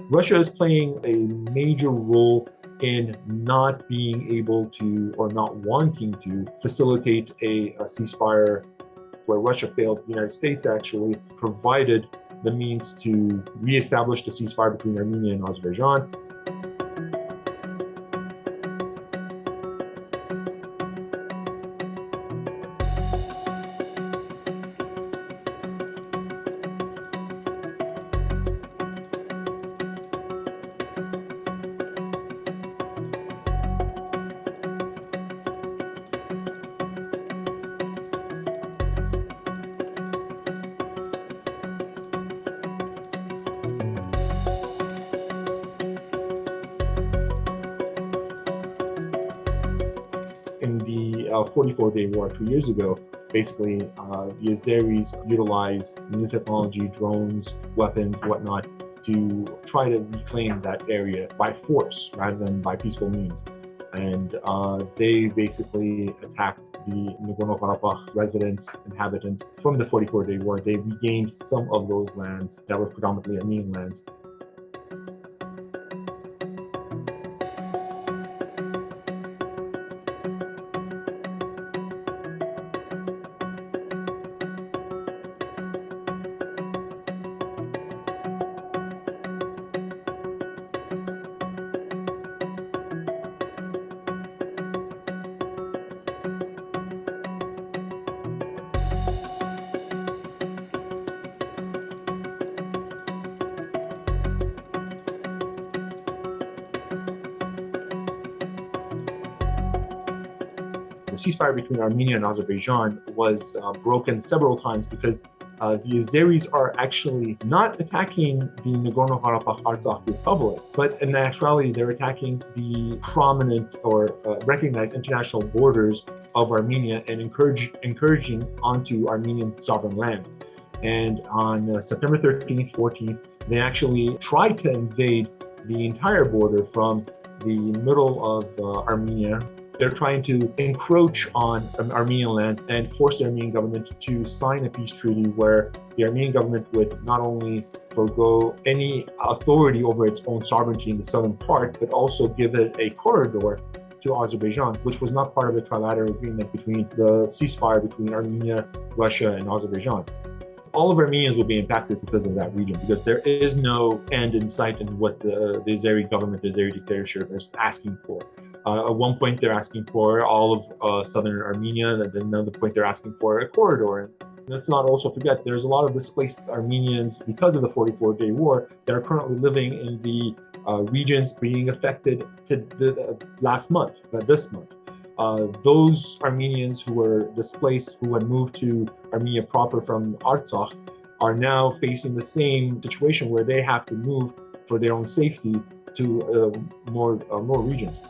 Russia is playing a major role in not being able to, or not wanting to, facilitate a ceasefire. Where Russia failed, the United States actually provided the means to reestablish the ceasefire between Armenia and Azerbaijan. In the 44-day war 2 years ago, basically the Azeris utilized new technology, drones, weapons, whatnot, to try to reclaim that area by force rather than by peaceful means. And they basically attacked the nagorno-karabakh residents, inhabitants from the 44-day war. They regained some of those lands that were predominantly Armenian lands. The ceasefire between Armenia and Azerbaijan was broken several times because the Azeris are actually not attacking the Nagorno-Karabakh Artsakh Republic, but in actuality, they're attacking the prominent or recognized international borders of Armenia and encouraging onto Armenian sovereign land. And on September 13th, 14th, they actually tried to invade the entire border from the middle of Armenia. They're trying to encroach on Armenian land and force the Armenian government to sign a peace treaty where the Armenian government would not only forego any authority over its own sovereignty in the southern part, but also give it a corridor to Azerbaijan, which was not part of the trilateral agreement between the ceasefire between Armenia, Russia, and Azerbaijan. All of Armenians will be impacted because of that region, because there is no end in sight in what the Azeri government, the Azeri dictatorship is asking for. At one point, they're asking for all of southern Armenia, and then another point, they're asking for a corridor. And let's not also forget, there's a lot of displaced Armenians because of the 44-day war that are currently living in the regions being affected to this month. Those Armenians who were displaced, who had moved to Armenia proper from Artsakh, are now facing the same situation where they have to move for their own safety to more regions.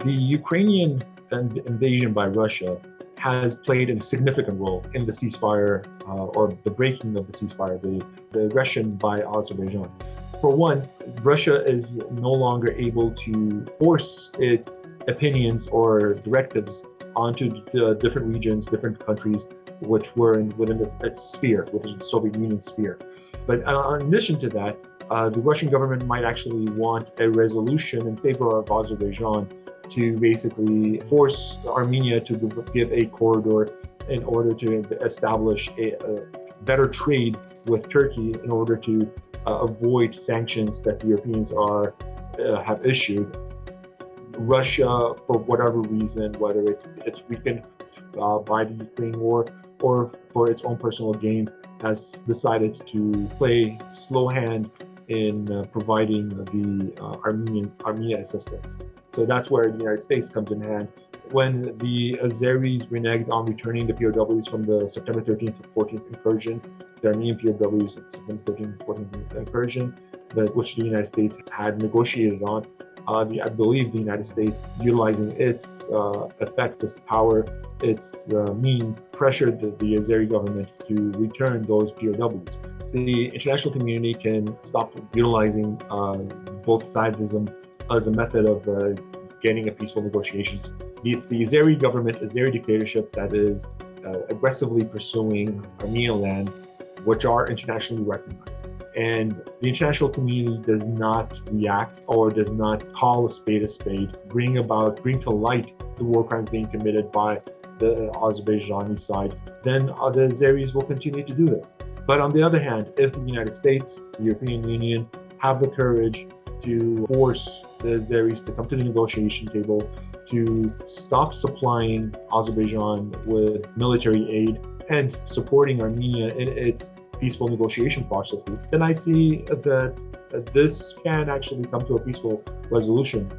The Ukrainian invasion by Russia has played a significant role in the ceasefire or the breaking of the ceasefire, the aggression by Azerbaijan. For one, Russia is no longer able to force its opinions or directives onto the different regions, different countries, which were within its sphere, which is the Soviet Union sphere. But in addition to that, the Russian government might actually want a resolution in favor of Azerbaijan to basically force Armenia to give a corridor in order to establish a better trade with Turkey in order to avoid sanctions that the Europeans have issued. Russia, for whatever reason, whether it's weakened by the Ukraine war or for its own personal gains, has decided to play slow hand in providing the Armenia assistance. So that's where the United States comes in hand. When the Azeris reneged on returning the POWs from the September 13th to 14th incursion, the Armenian POWs at September 13th to 14th incursion, which the United States had negotiated on, I believe the United States, utilizing its effects, its power, its means, pressured the Azeri government to return those POWs. The international community can stop utilizing both sides as a method of getting a peaceful negotiations It's the Azeri government, Azeri dictatorship that is aggressively pursuing Armenian lands, which are internationally recognized. And the international community does not react or does not call a spade, bring to light the war crimes being committed by the Azerbaijani side, then the Azeris will continue to do this. But on the other hand, if the United States, the European Union, have the courage to force the Azeris to come to the negotiation table, to stop supplying Azerbaijan with military aid and supporting Armenia in its peaceful negotiation processes, then I see that this can actually come to a peaceful resolution.